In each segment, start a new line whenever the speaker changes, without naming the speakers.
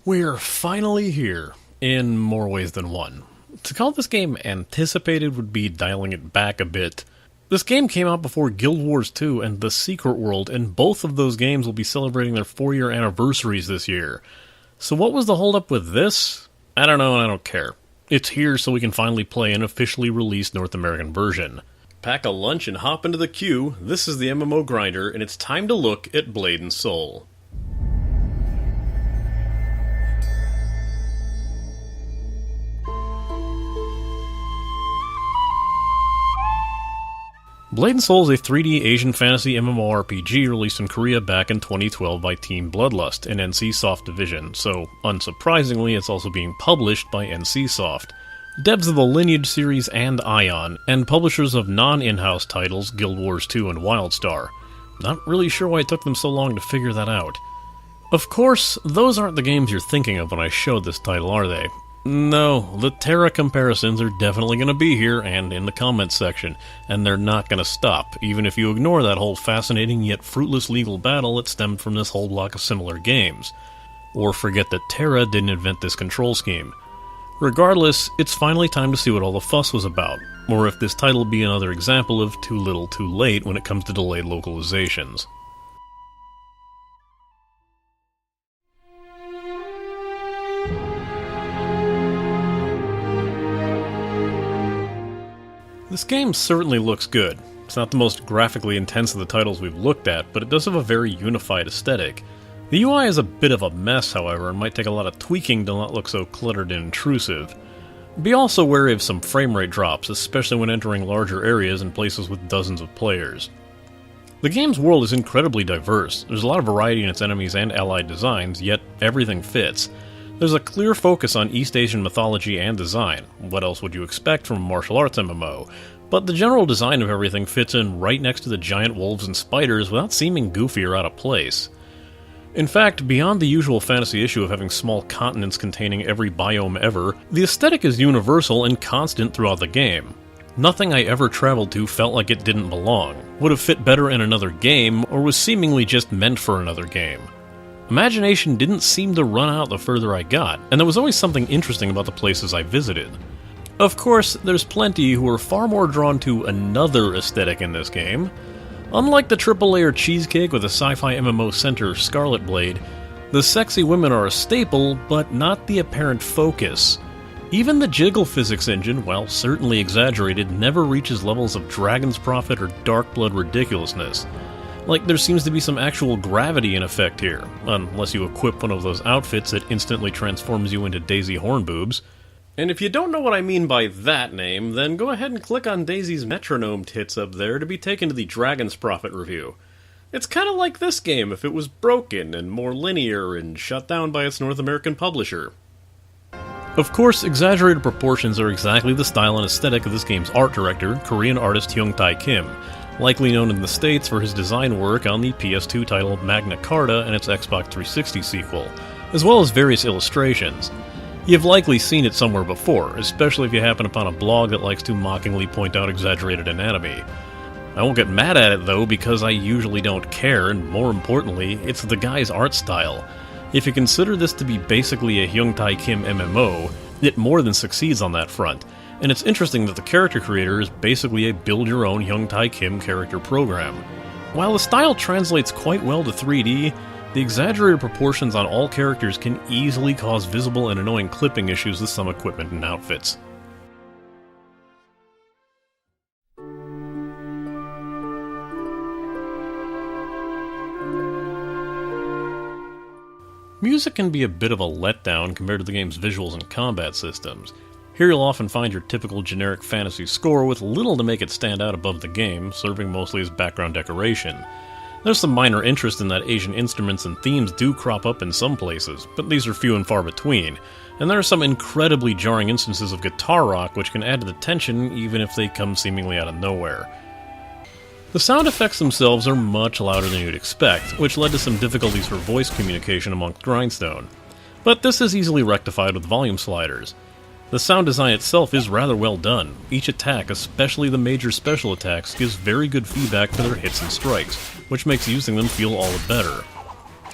We're finally here, in more ways than one. To call this game anticipated would be dialing it back a bit. This game came out before Guild Wars 2 and The Secret World, and both of those games will be celebrating their 4-year anniversaries this year. So what was the holdup with this? I don't know and I don't care. It's here so we can finally play an officially released North American version. Pack a lunch and hop into the queue. This is the MMO Grinder, and it's time to look at Blade and Soul. Blade & Soul is a 3D Asian fantasy MMORPG released in Korea back in 2012 by Team Bloodlust, an NCSoft division, so unsurprisingly it's also being published by NCSoft. Devs of the Lineage series and Ion, and publishers of non-in-house titles Guild Wars 2 and WildStar. Not really sure why it took them so long to figure that out. Of course, those aren't the games you're thinking of when I showed this title, are they? No, the Terra comparisons are definitely going to be here and in the comments section, and they're not going to stop, even if you ignore that whole fascinating yet fruitless legal battle that stemmed from this whole block of similar games. Or forget that Terra didn't invent this control scheme. Regardless, it's finally time to see what all the fuss was about, or if this title will be another example of too little too late when it comes to delayed localizations. This game certainly looks good. It's not the most graphically intense of the titles we've looked at, but it does have a very unified aesthetic. The UI is a bit of a mess, however, and might take a lot of tweaking to not look so cluttered and intrusive. Be also wary of some frame rate drops, especially when entering larger areas and places with dozens of players. The game's world is incredibly diverse. There's a lot of variety in its enemies and allied designs, yet everything fits. There's a clear focus on East Asian mythology and design. What else would you expect from a martial arts MMO? But the general design of everything fits in right next to the giant wolves and spiders without seeming goofy or out of place. In fact, beyond the usual fantasy issue of having small continents containing every biome ever, the aesthetic is universal and constant throughout the game. Nothing I ever traveled to felt like it didn't belong, would have fit better in another game, or was seemingly just meant for another game. Imagination didn't seem to run out the further I got, and there was always something interesting about the places I visited. Of course, there's plenty who are far more drawn to another aesthetic in this game. Unlike the triple-layer cheesecake with a sci-fi MMO center Scarlet Blade, the sexy women are a staple, but not the apparent focus. Even the jiggle physics engine, while certainly exaggerated, never reaches levels of Dragon's Prophet or Dark Blood ridiculousness. Like, there seems to be some actual gravity in effect here, unless you equip one of those outfits that instantly transforms you into Daisy Hornboobs. And if you don't know what I mean by that name, then go ahead and click on Daisy's metronome tits up there to be taken to the Dragon's Prophet review. It's kinda like this game if it was broken and more linear and shut down by its North American publisher. Of course, exaggerated proportions are exactly the style and aesthetic of this game's art director, Korean artist Hyung-Tae Kim, likely known in the States for his design work on the PS2 title Magna Carta and its Xbox 360 sequel, as well as various illustrations. You've likely seen it somewhere before, especially if you happen upon a blog that likes to mockingly point out exaggerated anatomy. I won't get mad at it though, because I usually don't care, and more importantly, it's the guy's art style. If you consider this to be basically a Hyung-Tae Kim MMO, it more than succeeds on that front. And it's interesting that the character creator is basically a build-your-own Hyung-Tae Kim character program. While the style translates quite well to 3D, the exaggerated proportions on all characters can easily cause visible and annoying clipping issues with some equipment and outfits. Music can be a bit of a letdown compared to the game's visuals and combat systems. Here you'll often find your typical generic fantasy score with little to make it stand out above the game, serving mostly as background decoration. There's some minor interest in that Asian instruments and themes do crop up in some places, but these are few and far between, and there are some incredibly jarring instances of guitar rock which can add to the tension even if they come seemingly out of nowhere. The sound effects themselves are much louder than you'd expect, which led to some difficulties for voice communication amongst Grindstone, but this is easily rectified with volume sliders. The sound design itself is rather well done. Each attack, especially the major special attacks, gives very good feedback for their hits and strikes, which makes using them feel all the better.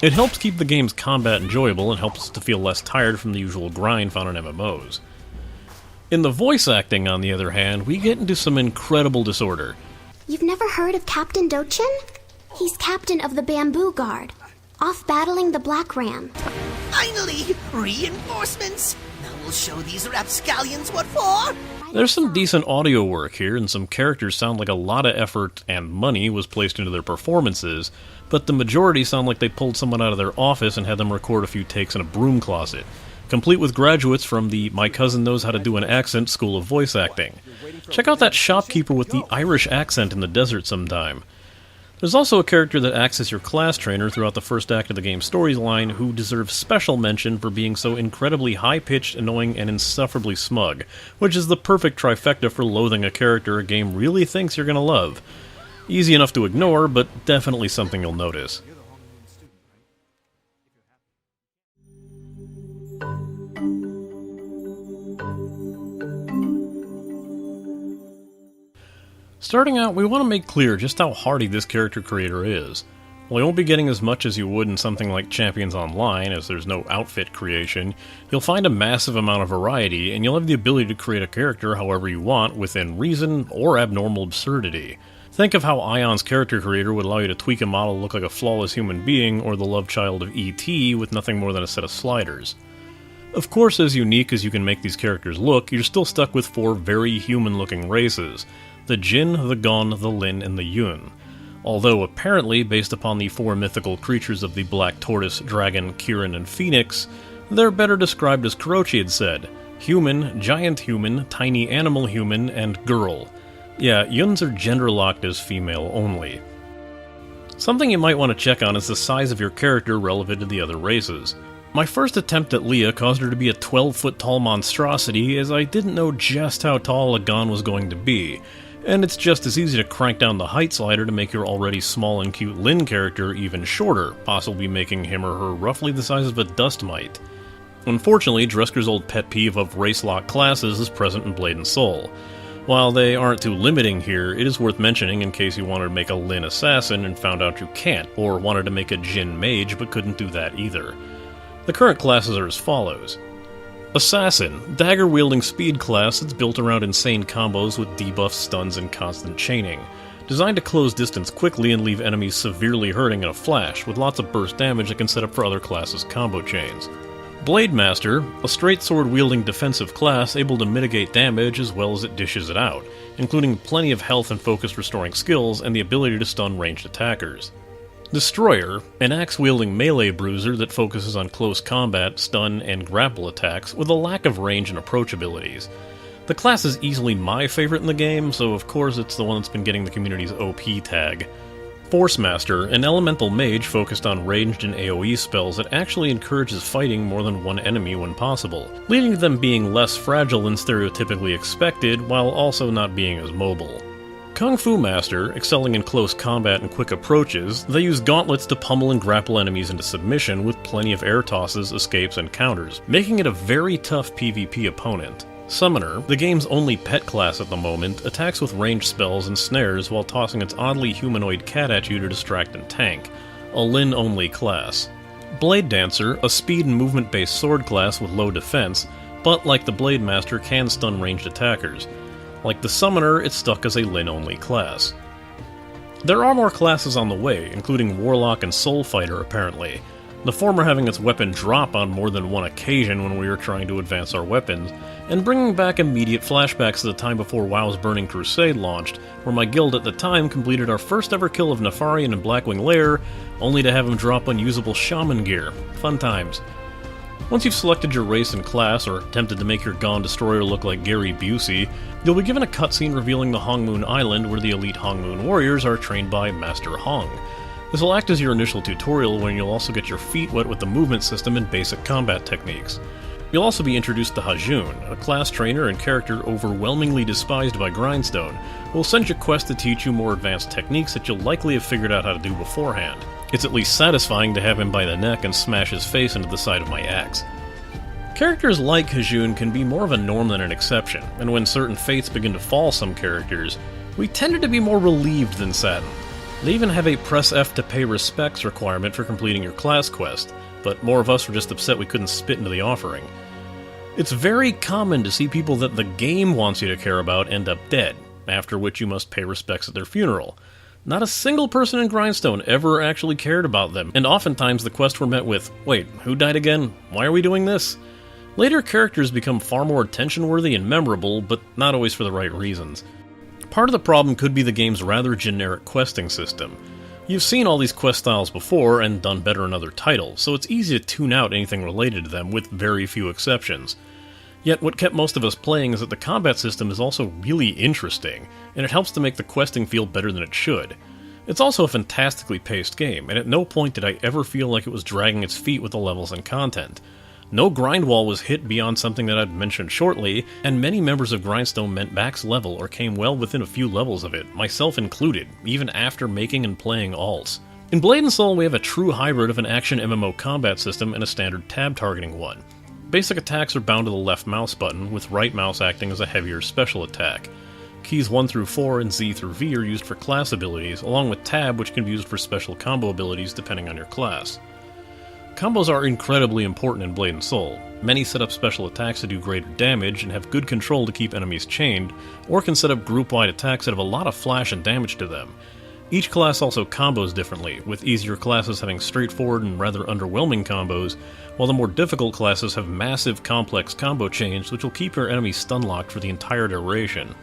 It helps keep the game's combat enjoyable and helps us to feel less tired from the usual grind found in MMOs. In the voice acting, on the other hand, we get into some incredible disorder.
You've never heard of Captain Dochin? He's captain of the Bamboo Guard, off battling the Black Ram.
Finally! Reinforcements! Now we'll show these rapscallions what for!
There's some decent audio work here, and some characters sound like a lot of effort and money was placed into their performances, but the majority sound like they pulled someone out of their office and had them record a few takes in a broom closet, complete with graduates from the My Cousin Knows How to Do an Accent School of Voice Acting. Check out that shopkeeper with the Irish accent in the desert sometime. There's also a character that acts as your class trainer throughout the first act of the game's storyline who deserves special mention for being so incredibly high-pitched, annoying, and insufferably smug, which is the perfect trifecta for loathing a character a game really thinks you're gonna love. Easy enough to ignore, but definitely something you'll notice. Starting out, we want to make clear just how hardy this character creator is. While you won't be getting as much as you would in something like Champions Online, as there's no outfit creation, you'll find a massive amount of variety, and you'll have the ability to create a character however you want, within reason or abnormal absurdity. Think of how Ion's character creator would allow you to tweak a model to look like a flawless human being, or the love child of E.T. with nothing more than a set of sliders. Of course, as unique as you can make these characters look, you're still stuck with 4 very human-looking races: the Jin, the Gon, the Lin, and the Yun. Although apparently based upon the 4 mythical creatures of the Black Tortoise, Dragon, Kirin, and Phoenix, they're better described as Kurochi had said: human, giant human, tiny animal human, and girl. Yeah, Yuns are gender-locked as female only. Something you might want to check on is the size of your character relative to the other races. My first attempt at Leah caused her to be a 12-foot-tall monstrosity, as I didn't know just how tall a Gon was going to be, and it's just as easy to crank down the height slider to make your already small and cute Lin character even shorter, possibly making him or her roughly the size of a dust mite. Unfortunately, Dresker's old pet peeve of race-lock classes is present in Blade and Soul. While they aren't too limiting here, it is worth mentioning in case you wanted to make a Lin assassin and found out you can't, or wanted to make a Jin mage but couldn't do that either. The current classes are as follows. Assassin, dagger-wielding speed class that's built around insane combos with debuffs, stuns, and constant chaining. Designed to close distance quickly and leave enemies severely hurting in a flash, with lots of burst damage that can set up for other classes' combo chains. Blade Master, a straight sword-wielding defensive class able to mitigate damage as well as it dishes it out, including plenty of health and focus restoring skills and the ability to stun ranged attackers. Destroyer, an axe-wielding melee bruiser that focuses on close combat, stun, and grapple attacks with a lack of range and approach abilities. The class is easily my favorite in the game, so of course it's the one that's been getting the community's OP tag. Force Master, an elemental mage focused on ranged and AoE spells that actually encourages fighting more than one enemy when possible, leading to them being less fragile than stereotypically expected, while also not being as mobile. Kung Fu Master, excelling in close combat and quick approaches, they use gauntlets to pummel and grapple enemies into submission with plenty of air tosses, escapes, and counters, making it a very tough PvP opponent. Summoner, the game's only pet class at the moment, attacks with ranged spells and snares while tossing its oddly humanoid cat at you to distract and tank, a Lin-only class. Blade Dancer, a speed and movement-based sword class with low defense, but like the Blade Master can stun ranged attackers. Like the Summoner, it's stuck as a Lin-only class. There are more classes on the way, including Warlock and Soul Fighter apparently, the former having its weapon drop on more than one occasion when we were trying to advance our weapons, and bringing back immediate flashbacks to the time before WoW's Burning Crusade launched, where my guild at the time completed our first ever kill of Nefarian and Blackwing Lair, only to have him drop unusable shaman gear. Fun times. Once you've selected your race and class, or attempted to make your Gon Destroyer look like Gary Busey, you'll be given a cutscene revealing the Hongmoon Island where the elite Hongmoon warriors are trained by Master Hong. This will act as your initial tutorial when you'll also get your feet wet with the movement system and basic combat techniques. You'll also be introduced to Hajun, a class trainer and character overwhelmingly despised by Grindstone, who will send you quests to teach you more advanced techniques that you'll likely have figured out how to do beforehand. It's at least satisfying to have him by the neck and smash his face into the side of my axe. Characters like Hajun can be more of a norm than an exception, and when certain fates begin to fall some characters, we tended to be more relieved than saddened. They even have a press F to pay respects requirement for completing your class quest, but more of us were just upset we couldn't spit into the offering. It's very common to see people that the game wants you to care about end up dead, after which you must pay respects at their funeral. Not a single person in Grindstone ever actually cared about them, and oftentimes the quests were met with, "Wait, who died again? Why are we doing this?" Later characters become far more attention-worthy and memorable, but not always for the right reasons. Part of the problem could be the game's rather generic questing system. You've seen all these quest styles before and done better in other titles, so it's easy to tune out anything related to them with very few exceptions. Yet what kept most of us playing is that the combat system is also really interesting, and it helps to make the questing feel better than it should. It's also a fantastically paced game, and at no point did I ever feel like it was dragging its feet with the levels and content. No grind wall was hit beyond something that I'd mentioned shortly, and many members of Grindstone met max level or came well within a few levels of it, myself included, even after making and playing alts. In Blade and Soul we have a true hybrid of an action MMO combat system and a standard tab targeting one. Basic attacks are bound to the left mouse button, with right mouse acting as a heavier special attack. Keys 1 through 4 and Z through V are used for class abilities, along with tab, which can be used for special combo abilities depending on your class. Combos are incredibly important in Blade and Soul. Many set up special attacks to do greater damage and have good control to keep enemies chained, or can set up group-wide attacks that have a lot of flash and damage to them. Each class also combos differently, with easier classes having straightforward and rather underwhelming combos, while the more difficult classes have massive complex combo chains which will keep your enemies stun-locked for the entire duration.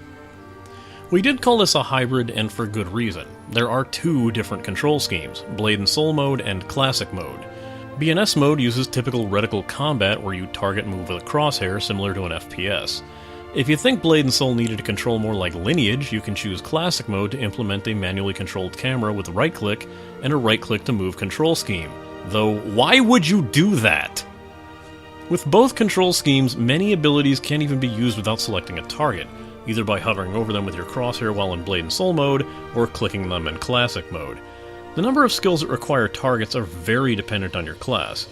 We did call this a hybrid, and for good reason. There are two different control schemes, Blade and Soul mode and Classic mode. BNS mode uses typical reticle combat where you target and move with a crosshair similar to an FPS. If you think Blade and Soul needed to control more like Lineage, you can choose Classic mode to implement a manually controlled camera with right-click and a right-click to move control scheme. Though, why would you do that? With both control schemes, many abilities can't even be used without selecting a target, either by hovering over them with your crosshair while in Blade and Soul mode, or clicking them in Classic mode. The number of skills that require targets are very dependent on your class.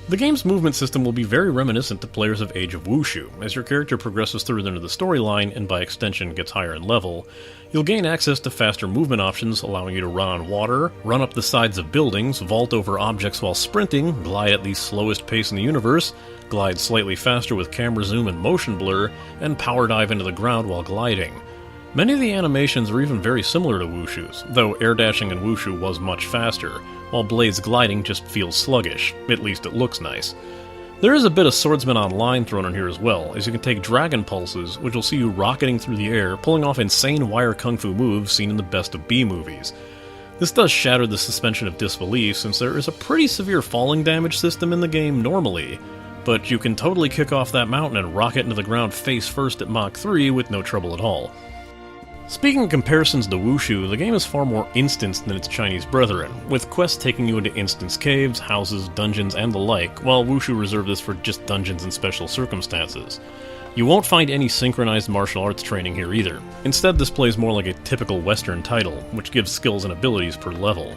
The game's movement system will be very reminiscent to players of Age of Wushu. As your character progresses through into the storyline, and by extension gets higher in level, you'll gain access to faster movement options, allowing you to run on water, run up the sides of buildings, vault over objects while sprinting, glide at the slowest pace in the universe, glide slightly faster with camera zoom and motion blur, and power dive into the ground while gliding. Many of the animations are even very similar to Wushu's, though air dashing in Wushu was much faster, while Blade's gliding just feels sluggish, at least it looks nice. There is a bit of Swordsman Online thrown in here as well, as you can take Dragon Pulses, which will see you rocketing through the air, pulling off insane wire kung fu moves seen in the Best of B movies. This does shatter the suspension of disbelief, since there is a pretty severe falling damage system in the game normally, but you can totally kick off that mountain and rocket into the ground face first at Mach 3 with no trouble at all. Speaking of comparisons to Wushu, the game is far more instanced than its Chinese brethren, with quests taking you into instance caves, houses, dungeons, and the like, while Wushu reserved this for just dungeons and special circumstances. You won't find any synchronized martial arts training here either. Instead, this plays more like a typical Western title, which gives skills and abilities per level.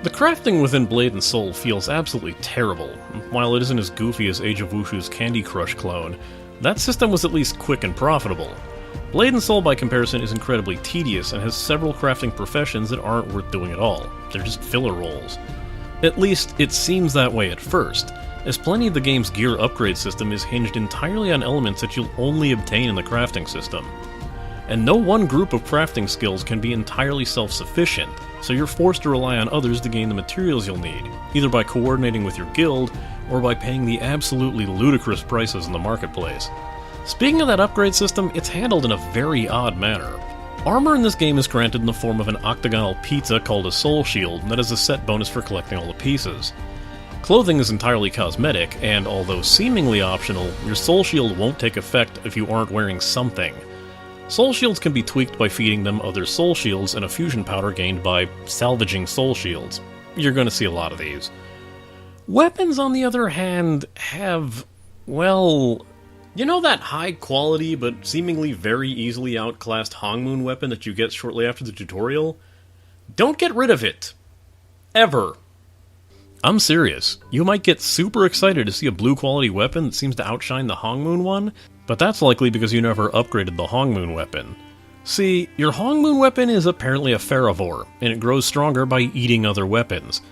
The crafting within Blade and Soul feels absolutely terrible. While it isn't as goofy as Age of Wushu's Candy Crush clone, that system was at least quick and profitable. Blade and Soul, by comparison, is incredibly tedious and has several crafting professions that aren't worth doing at all. They're just filler roles. At least, it seems that way at first, as plenty of the game's gear upgrade system is hinged entirely on elements that you'll only obtain in the crafting system. And no one group of crafting skills can be entirely self-sufficient, so you're forced to rely on others to gain the materials you'll need, either by coordinating with your guild, or by paying the absolutely ludicrous prices in the marketplace. Speaking of that upgrade system, it's handled in a very odd manner. Armor in this game is granted in the form of an octagonal pizza called a soul shield that is a set bonus for collecting all the pieces. Clothing is entirely cosmetic, and although seemingly optional, your soul shield won't take effect if you aren't wearing something. Soul shields can be tweaked by feeding them other soul shields and a fusion powder gained by salvaging soul shields. You're going to see a lot of these. Weapons, on the other hand, have, well, you know that high-quality but seemingly very easily outclassed Hongmoon weapon that you get shortly after the tutorial? Don't get rid of it. Ever. I'm serious. You might get super excited to see a blue-quality weapon that seems to outshine the Hongmoon one, but that's likely because you never upgraded the Hongmoon weapon. See, your Hongmoon weapon is apparently a ferivore, and it grows stronger by eating other weapons.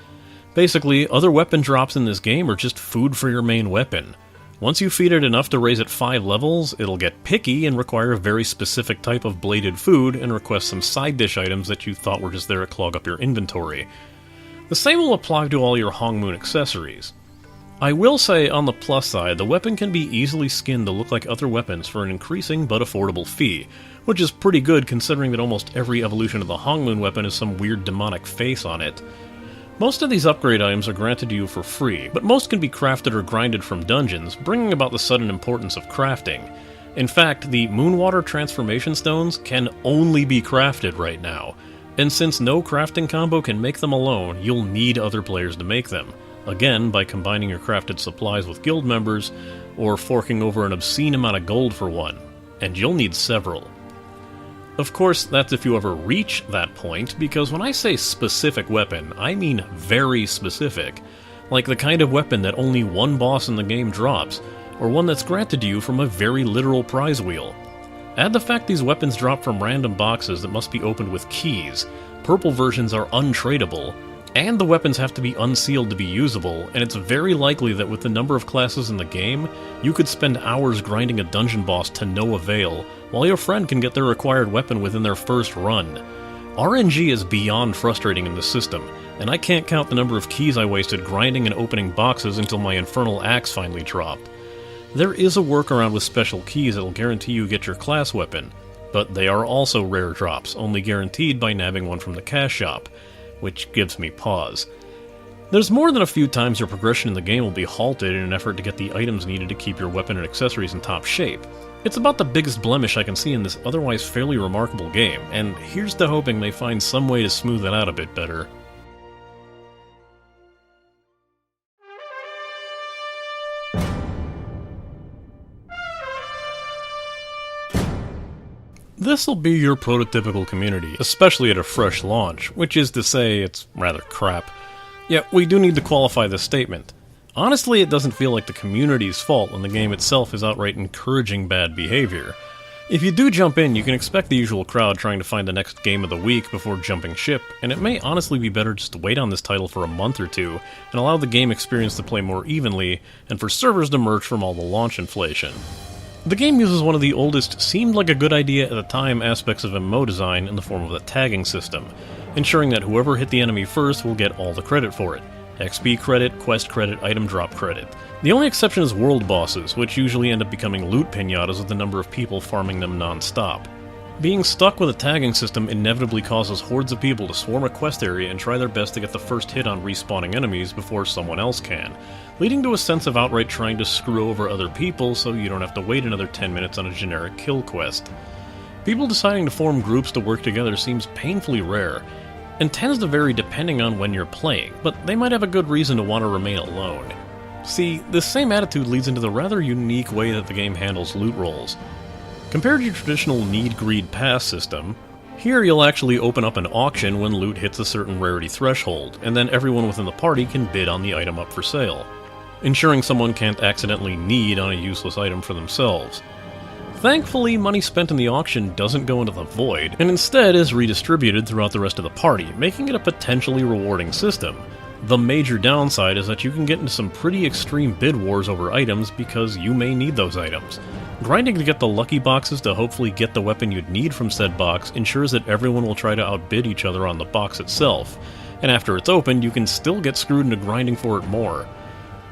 Basically, other weapon drops in this game are just food for your main weapon. Once you feed it enough to raise it 5 levels, it'll get picky and require a very specific type of bladed food and request some side dish items that you thought were just there to clog up your inventory. The same will apply to all your Hongmoon accessories. I will say, on the plus side, the weapon can be easily skinned to look like other weapons for an increasing but affordable fee, which is pretty good considering that almost every evolution of the Hongmoon weapon has some weird demonic face on it. Most of these upgrade items are granted to you for free, but most can be crafted or grinded from dungeons, bringing about the sudden importance of crafting. In fact, the Moonwater Transformation Stones can only be crafted right now, and since no crafting combo can make them alone, you'll need other players to make them. Again, by combining your crafted supplies with guild members, or forking over an obscene amount of gold for one, and you'll need several. Of course, that's if you ever reach that point, because when I say specific weapon, I mean very specific. Like the kind of weapon that only one boss in the game drops, or one that's granted to you from a very literal prize wheel. Add the fact these weapons drop from random boxes that must be opened with keys, purple versions are untradeable, and the weapons have to be unsealed to be usable, and it's very likely that with the number of classes in the game, you could spend hours grinding a dungeon boss to no avail, while your friend can get their required weapon within their first run. RNG is beyond frustrating in this system, and I can't count the number of keys I wasted grinding and opening boxes until my infernal axe finally dropped. There is a workaround with special keys that will guarantee you get your class weapon, but they are also rare drops, only guaranteed by nabbing one from the cash shop, which gives me pause. There's more than a few times your progression in the game will be halted in an effort to get the items needed to keep your weapon and accessories in top shape. It's about the biggest blemish I can see in this otherwise fairly remarkable game, and here's to hoping they find some way to smooth it out a bit better. This'll be your prototypical community, especially at a fresh launch, which is to say, it's rather crap. Yet, we do need to qualify this statement. Honestly, it doesn't feel like the community's fault when the game itself is outright encouraging bad behavior. If you do jump in, you can expect the usual crowd trying to find the next game of the week before jumping ship, and it may honestly be better just to wait on this title for a month or two, and allow the game experience to play more evenly, and for servers to emerge from all the launch inflation. The game uses one of the oldest, seemed like a good idea at the time aspects of MMO design in the form of the tagging system, ensuring that whoever hit the enemy first will get all the credit for it. XP credit, quest credit, item drop credit. The only exception is world bosses, which usually end up becoming loot pinatas with the number of people farming them non-stop. Being stuck with a tagging system inevitably causes hordes of people to swarm a quest area and try their best to get the first hit on respawning enemies before someone else can, leading to a sense of outright trying to screw over other people so you don't have to wait another 10 minutes on a generic kill quest. People deciding to form groups to work together seems painfully rare, and tends to vary depending on when you're playing, but they might have a good reason to want to remain alone. See, this same attitude leads into the rather unique way that the game handles loot rolls. Compared to your traditional need-greed-pass system, here you'll actually open up an auction when loot hits a certain rarity threshold, and then everyone within the party can bid on the item up for sale, ensuring someone can't accidentally need on a useless item for themselves. Thankfully, money spent in the auction doesn't go into the void, and instead is redistributed throughout the rest of the party, making it a potentially rewarding system. The major downside is that you can get into some pretty extreme bid wars over items because you may need those items. Grinding to get the lucky boxes to hopefully get the weapon you'd need from said box ensures that everyone will try to outbid each other on the box itself, and after it's opened you can still get screwed into grinding for it more.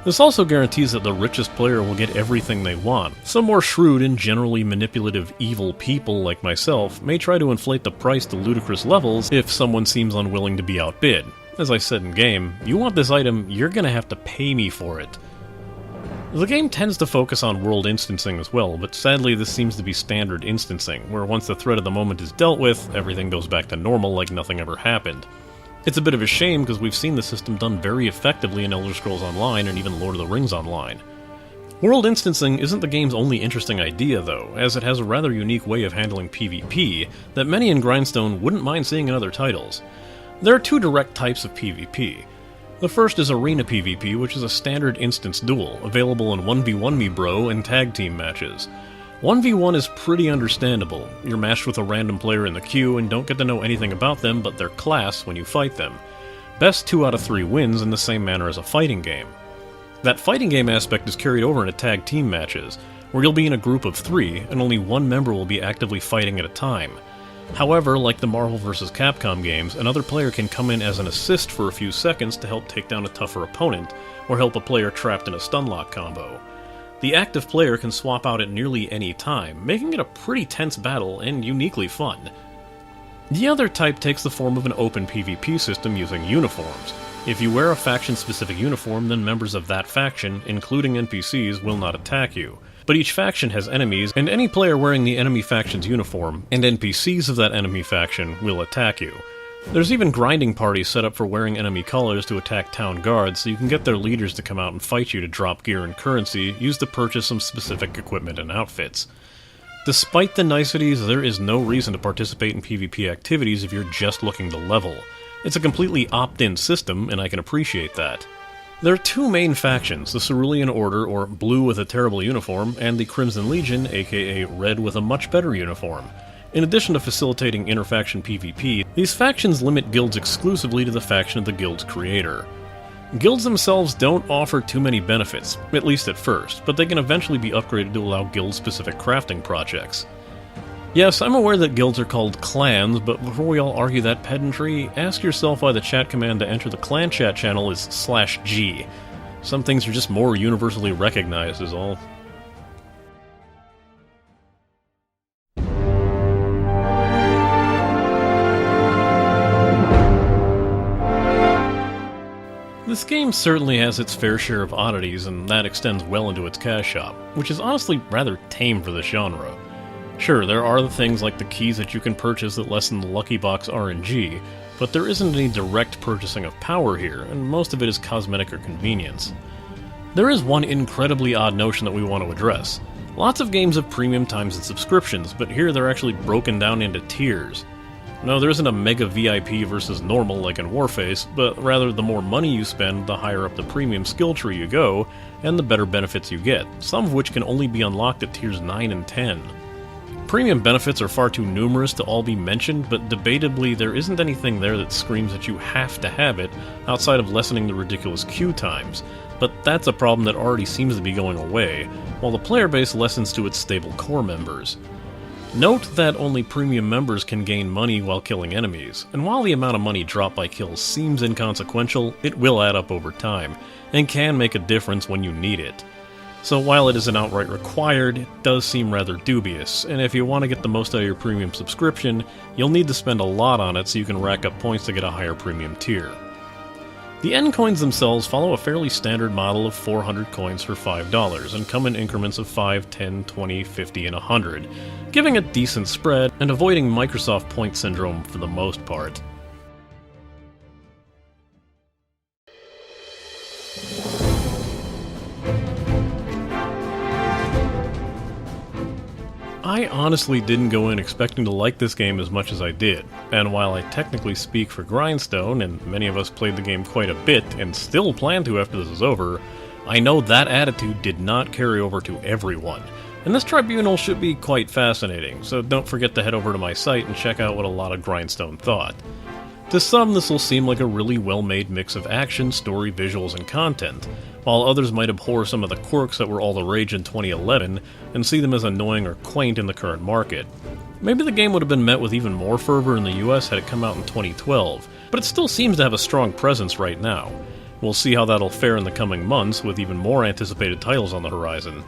This also guarantees that the richest player will get everything they want. Some more shrewd and generally manipulative evil people like myself may try to inflate the price to ludicrous levels if someone seems unwilling to be outbid. As I said in game, you want this item, you're gonna have to pay me for it. The game tends to focus on world instancing as well, but sadly this seems to be standard instancing, where once the threat of the moment is dealt with, everything goes back to normal like nothing ever happened. It's a bit of a shame because we've seen the system done very effectively in Elder Scrolls Online and even Lord of the Rings Online. World instancing isn't the game's only interesting idea though, as it has a rather unique way of handling PvP that many in Grindstone wouldn't mind seeing in other titles. There are two direct types of PvP. The first is Arena PvP, which is a standard instance duel, available in 1v1 me bro and tag team matches. 1v1 is pretty understandable. You're matched with a random player in the queue and don't get to know anything about them but their class when you fight them. Best 2 out of 3 wins in the same manner as a fighting game. That fighting game aspect is carried over into tag team matches, where you'll be in a group of 3 and only one member will be actively fighting at a time. However, like the Marvel vs. Capcom games, another player can come in as an assist for a few seconds to help take down a tougher opponent, or help a player trapped in a stunlock combo. The active player can swap out at nearly any time, making it a pretty tense battle and uniquely fun. The other type takes the form of an open PvP system using uniforms. If you wear a faction-specific uniform, then members of that faction, including NPCs, will not attack you. But each faction has enemies, and any player wearing the enemy faction's uniform, and NPCs of that enemy faction, will attack you. There's even grinding parties set up for wearing enemy colors to attack town guards, so you can get their leaders to come out and fight you to drop gear and currency used to purchase some specific equipment and outfits. Despite the niceties, there is no reason to participate in PvP activities if you're just looking to level. It's a completely opt-in system, and I can appreciate that. There are 2 main factions, the Cerulean Order, or Blue with a terrible uniform, and the Crimson Legion, aka Red with a much better uniform. In addition to facilitating inter-faction PvP, these factions limit guilds exclusively to the faction of the guild's creator. Guilds themselves don't offer too many benefits, at least at first, but they can eventually be upgraded to allow guild-specific crafting projects. Yes, I'm aware that guilds are called clans, but before we all argue that pedantry, ask yourself why the chat command to enter the clan chat channel is /G. Some things are just more universally recognized is all. This game certainly has its fair share of oddities, and that extends well into its cash shop, which is honestly rather tame for this genre. Sure, there are the things like the keys that you can purchase that lessen the Lucky Box RNG, but there isn't any direct purchasing of power here, and most of it is cosmetic or convenience. There is one incredibly odd notion that we want to address. Lots of games have premium times and subscriptions, but here they're actually broken down into tiers. No, there isn't a mega VIP versus normal like in Warface, but rather the more money you spend, the higher up the premium skill tree you go, and the better benefits you get, some of which can only be unlocked at tiers 9 and 10. Premium benefits are far too numerous to all be mentioned, but debatably there isn't anything there that screams that you have to have it, outside of lessening the ridiculous queue times, but that's a problem that already seems to be going away, while the player base lessens to its stable core members. Note that only premium members can gain money while killing enemies, and while the amount of money dropped by kills seems inconsequential, it will add up over time, and can make a difference when you need it. So while it isn't outright required, it does seem rather dubious, and if you want to get the most out of your premium subscription, you'll need to spend a lot on it so you can rack up points to get a higher premium tier. The end coins themselves follow a fairly standard model of 400 coins for $5, and come in increments of 5, 10, 20, 50, and 100, giving a decent spread and avoiding Microsoft point syndrome for the most part. I honestly didn't go in expecting to like this game as much as I did, and while I technically speak for Grindstone, and many of us played the game quite a bit and still plan to after this is over, I know that attitude did not carry over to everyone, and this tribunal should be quite fascinating, so don't forget to head over to my site and check out what a lot of Grindstone thought. To some, this will seem like a really well-made mix of action, story, visuals, and content, while others might abhor some of the quirks that were all the rage in 2011 and see them as annoying or quaint in the current market. Maybe the game would have been met with even more fervor in the US had it come out in 2012, but it still seems to have a strong presence right now. We'll see how that'll fare in the coming months with even more anticipated titles on the horizon.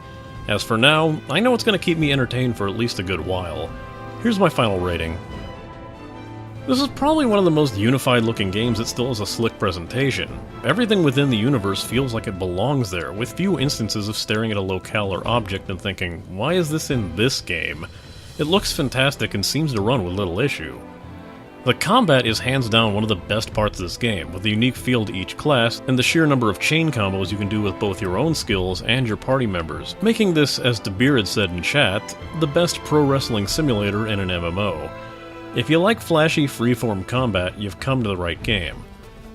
As for now, I know it's going to keep me entertained for at least a good while. Here's my final rating. This is probably one of the most unified looking games that still has a slick presentation. Everything within the universe feels like it belongs there, with few instances of staring at a locale or object and thinking, why is this in this game? It looks fantastic and seems to run with little issue. The combat is hands down one of the best parts of this game, with the unique feel to each class and the sheer number of chain combos you can do with both your own skills and your party members, making this, as DeBeer had said in chat, the best pro wrestling simulator in an MMO. If you like flashy, freeform combat, you've come to the right game.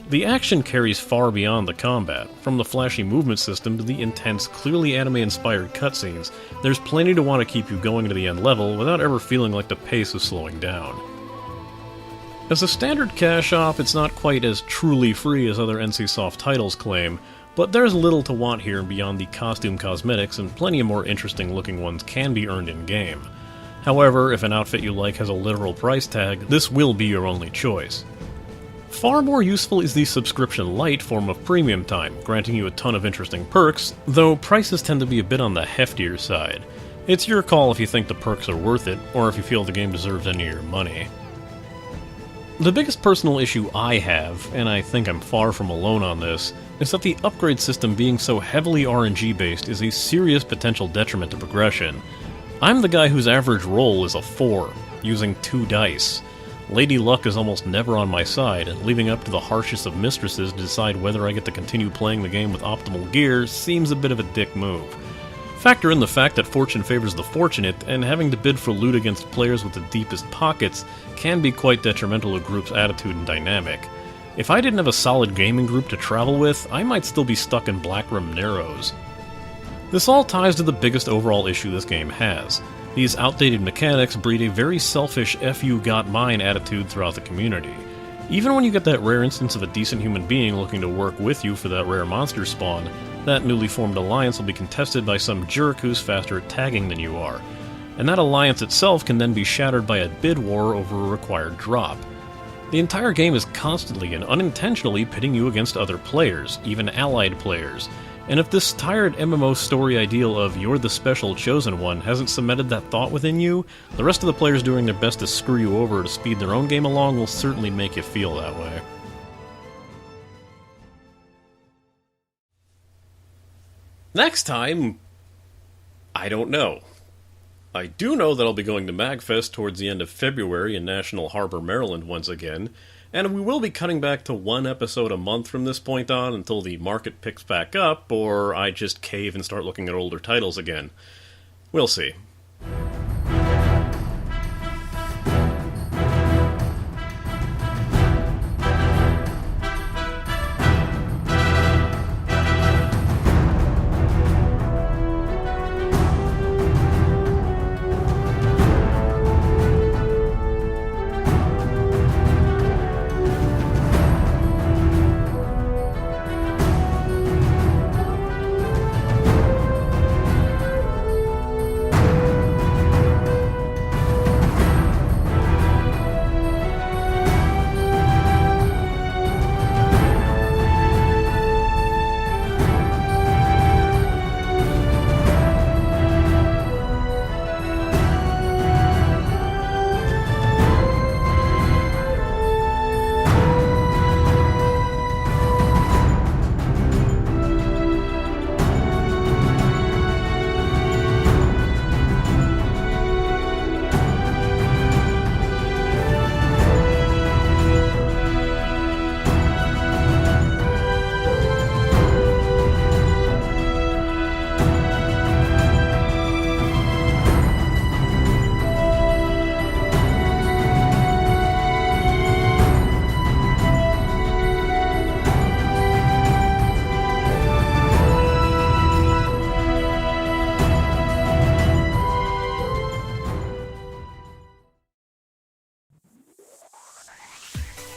The action carries far beyond the combat. From the flashy movement system to the intense, clearly anime-inspired cutscenes, there's plenty to want to keep you going to the end level without ever feeling like the pace is slowing down. As a standard cash op, it's not quite as truly free as other NCSoft titles claim, but there's little to want here beyond the costume cosmetics, and plenty of more interesting looking ones can be earned in-game. However, if an outfit you like has a literal price tag, this will be your only choice. Far more useful is the subscription light form of premium time, granting you a ton of interesting perks, though prices tend to be a bit on the heftier side. It's your call if you think the perks are worth it, or if you feel the game deserves any of your money. The biggest personal issue I have, and I think I'm far from alone on this, is that the upgrade system being so heavily RNG based is a serious potential detriment to progression. I'm the guy whose average roll is a 4, using 2 dice. Lady Luck is almost never on my side, and leaving up to the harshest of mistresses to decide whether I get to continue playing the game with optimal gear seems a bit of a dick move. Factor in the fact that fortune favors the fortunate, and having to bid for loot against players with the deepest pockets can be quite detrimental to a group's attitude and dynamic. If I didn't have a solid gaming group to travel with, I might still be stuck in Blackrim Narrows. This all ties to the biggest overall issue this game has. These outdated mechanics breed a very selfish "F you got mine" attitude throughout the community. Even when you get that rare instance of a decent human being looking to work with you for that rare monster spawn, that newly formed alliance will be contested by some jerk who's faster at tagging than you are. And that alliance itself can then be shattered by a bid war over a required drop. The entire game is constantly and unintentionally pitting you against other players, even allied players. And if this tired MMO story ideal of "you're the special chosen one" hasn't cemented that thought within you, the rest of the players doing their best to screw you over to speed their own game along will certainly make you feel that way. Next time, I don't know. I do know that I'll be going to MagFest towards the end of February in National Harbor, Maryland once again, and we will be cutting back to 1 episode a month from this point on until the market picks back up, or I just cave and start looking at older titles again. We'll see.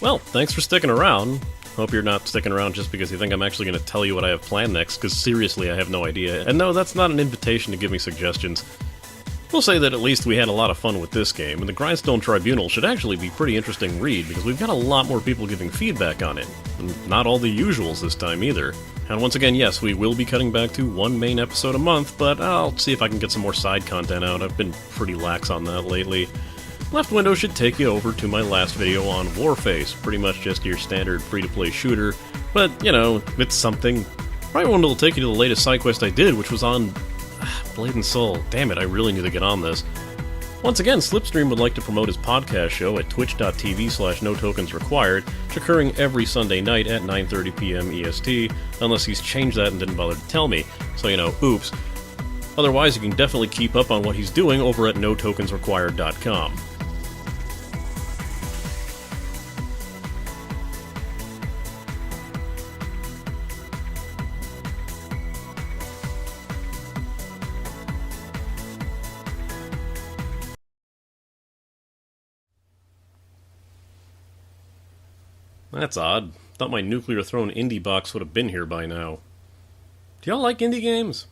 Well, thanks for sticking around. Hope you're not sticking around just because you think I'm actually going to tell you what I have planned next, because seriously, I have no idea. And no, that's not an invitation to give me suggestions. We'll say that at least we had a lot of fun with this game, and the Grindstone Tribunal should actually be a pretty interesting read, because we've got a lot more people giving feedback on it. And not all the usuals this time either. And once again, yes, we will be cutting back to 1 main episode a month, but I'll see if I can get some more side content out. I've been pretty lax on that lately. Left window should take you over to my last video on Warface, pretty much just your standard free-to-play shooter, but, you know, it's something. Right window will take you to the latest side quest I did, which was on Blade and Soul. Damn it, I really need to get on this. Once again, Slipstream would like to promote his podcast show at twitch.tv/notokensrequired, occurring every Sunday night at 9:30 p.m. EST, unless he's changed that and didn't bother to tell me, so you know, oops. Otherwise, you can definitely keep up on what he's doing over at notokensrequired.com. That's odd. Thought my nuclear throne indie box would have been here by now. Do y'all like indie games?